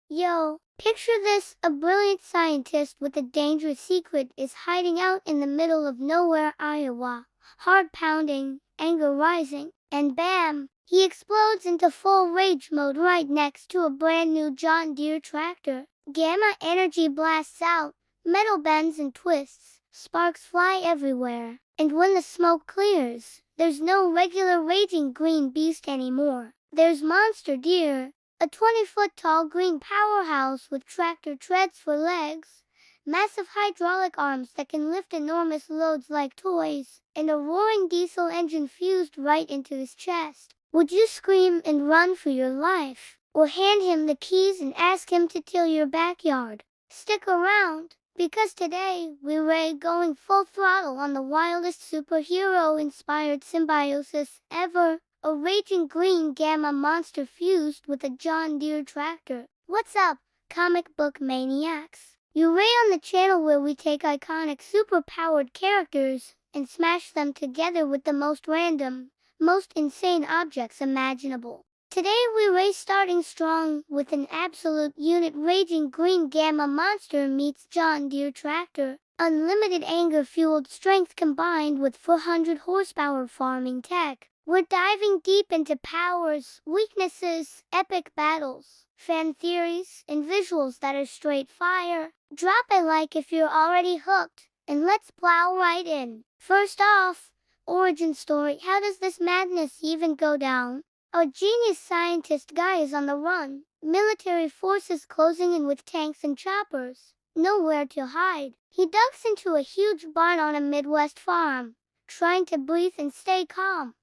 Yo, picture this, a brilliant scientist with a dangerous secret is hiding out in the middle of nowhere, Iowa. Heart pounding, anger rising, and bam! He explodes into full rage mode right next to a brand new John Deere tractor. Gamma energy blasts out, metal bends and twists, sparks fly everywhere. And when the smoke clears, there's no regular raging green beast anymore. There's Monster-Deere, a 20-foot-tall green powerhouse with tractor treads for legs, massive hydraulic arms that can lift enormous loads like toys, and a roaring diesel engine fused right into his chest. Would you scream and run for your life, or hand him the keys and ask him to till your backyard? Stick around, because today we're going full throttle on the wildest superhero-inspired symbiosis ever. A raging green gamma monster fused with a John Deere tractor. What's up, comic book maniacs? You're on the channel where we take iconic super-powered characters and smash them together with the most random, most insane objects imaginable. Today we're starting strong with an absolute unit raging green gamma monster meets John Deere tractor. Unlimited anger-fueled strength combined with 400 horsepower farming tech. We're diving deep into powers, weaknesses, epic battles, fan theories, and visuals that are straight fire. Drop a like if you're already hooked, and let's plow right in. First off, origin story. How does this madness even go down? A genius scientist guy is on the run, military forces closing in with tanks and choppers. Nowhere to hide. He ducks into a huge barn on a Midwest farm, trying to breathe and stay calm.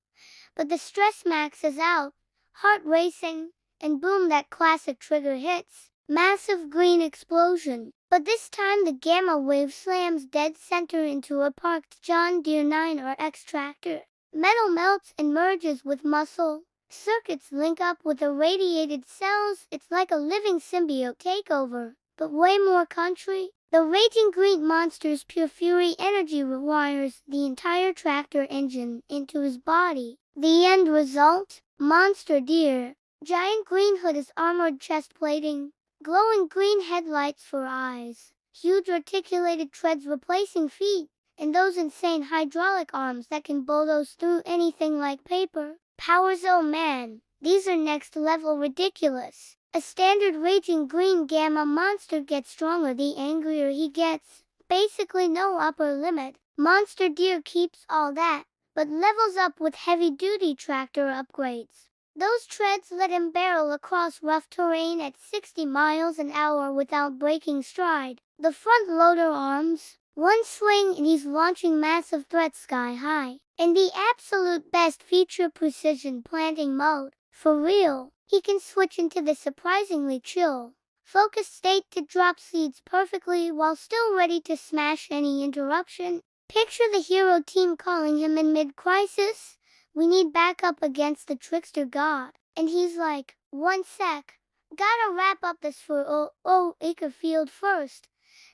But the stress max is out, heart racing, and boom, that classic trigger hits. Massive green explosion. But this time the gamma wave slams dead center into a parked John Deere 9RX tractor. Metal melts and merges with muscle. Circuits link up with irradiated cells. It's like a living symbiote takeover, but way more country. The raging green monster's pure fury energy rewires the entire tractor engine into his body. The end result? Monster-Deere. Giant green hood is armored chest plating, glowing green headlights for eyes, huge articulated treads replacing feet, and those insane hydraulic arms that can bulldoze through anything like paper. Powers, oh man, these are next level ridiculous. A standard raging green gamma monster gets stronger the angrier he gets. Basically no upper limit. Monster-Deere keeps all that, but levels up with heavy-duty tractor upgrades. Those treads let him barrel across rough terrain at 60 miles an hour without breaking stride. The front loader arms, one swing and he's launching massive threats sky high. And the absolute best feature, precision planting mode. For real, he can switch into the surprisingly chill, focused state to drop seeds perfectly while still ready to smash any interruption. Picture the hero team calling him in mid-crisis. We need backup against the trickster god. And he's like, one sec, gotta wrap up this for acre field first.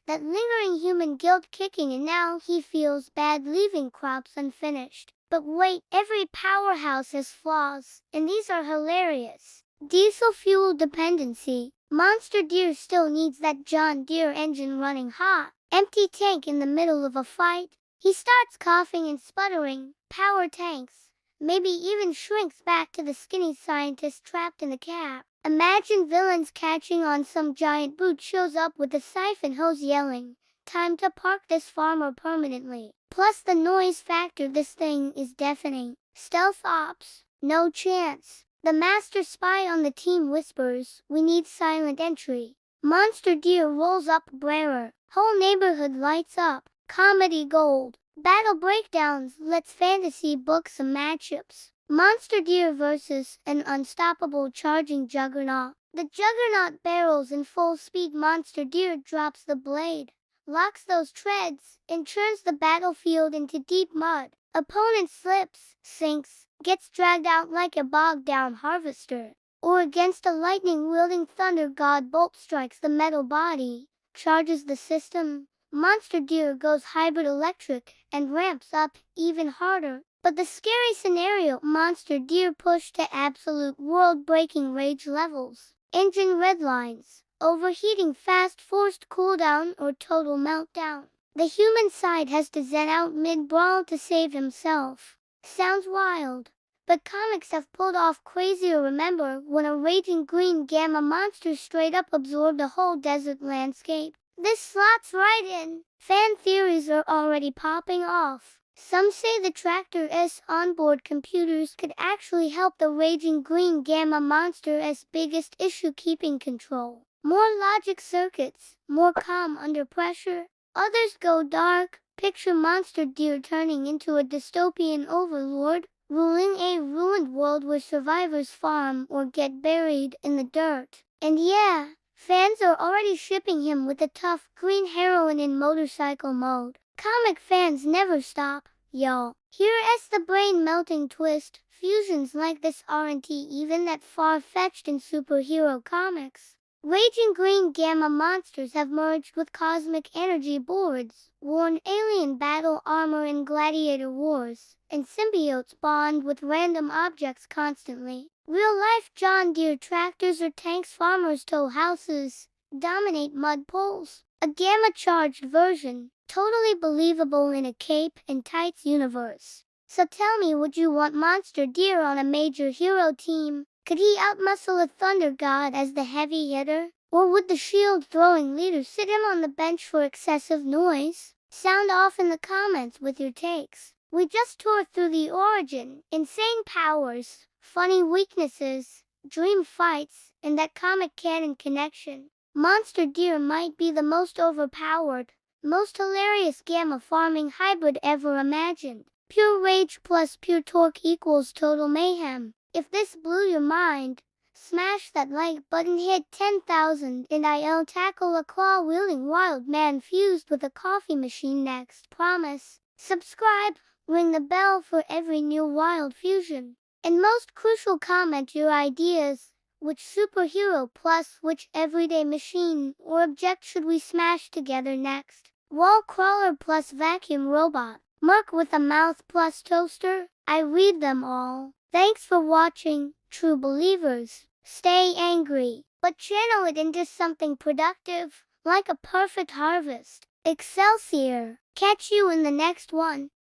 That lingering human guilt kicking, and now he feels bad leaving crops unfinished. But wait, every powerhouse has flaws, and these are hilarious. Diesel fuel dependency. Monster-Deere still needs that John Deere engine running hot. Empty tank in the middle of a fight. He starts coughing and sputtering. Power tanks. Maybe even shrinks back to the skinny scientist trapped in the cab. Imagine villains catching on. Some giant brute shows up with a siphon hose yelling, "Time to park this farmer permanently." Plus the noise factor, this thing is deafening. Stealth ops, no chance. The master spy on the team whispers, "We need silent entry." Monster-Deere rolls up Brer. Whole neighborhood lights up. Comedy gold. Battle breakdowns. Let's fantasy book some matchups. Monster-Deere versus an unstoppable charging juggernaut. The juggernaut barrels in full speed. Monster-Deere drops the blade, locks those treads, and turns the battlefield into deep mud. Opponent slips, sinks, gets dragged out like a bogged-down harvester. Or against a lightning-wielding thunder god, bolt strikes the metal body, charges the system. Monster-Deere goes hybrid electric and ramps up even harder. But the scary scenario, Monster-Deere pushed to absolute world-breaking rage levels. Engine redlines, overheating fast, forced cooldown, or total meltdown. The human side has to zen out mid-brawl to save himself. Sounds wild, but comics have pulled off crazier. Remember when a raging green gamma monster straight up absorbed a whole desert landscape? This slots right in. Fan theories are already popping off. Some say the Tractor-S onboard computers could actually help the raging green gamma monster's biggest issue: keeping control. More logic circuits, more calm under pressure. Others go dark. Picture Monster-Deere turning into a dystopian overlord, ruling a ruined world where survivors farm or get buried in the dirt. And yeah, fans are already shipping him with a tough green heroine in motorcycle mode. Comic fans never stop, yo. Here's the brain-melting twist. Fusions like this aren't even that far-fetched in superhero comics. Raging green gamma monsters have merged with cosmic energy boards, worn alien battle armor in gladiator wars, and symbiotes bond with random objects constantly. Real-life John Deere tractors or tanks, farmers tow houses, dominate mud poles. A gamma-charged version, totally believable in a cape and tights universe. So tell me, would you want Monster-Deere on a major hero team? Could he outmuscle a thunder god as the heavy hitter? Or would the shield-throwing leader sit him on the bench for excessive noise? Sound off in the comments with your takes. We just tore through the origin, insane powers, funny weaknesses, dream fights, and that comic canon connection. Monster-Deere might be the most overpowered, most hilarious gamma farming hybrid ever imagined. Pure rage plus pure torque equals total mayhem. If this blew your mind, smash that like button, hit 10,000, and I'll tackle a claw-wielding wild man fused with a coffee machine next. Promise. Subscribe, ring the bell for every new wild fusion. And most crucial, comment your ideas. Which superhero plus which everyday machine or object should we smash together next? Wall crawler plus vacuum robot. Merc with a mouth plus toaster? I read them all. Thanks for watching, true believers. Stay angry, but channel it into something productive, like a perfect harvest. Excelsior! Catch you in the next one.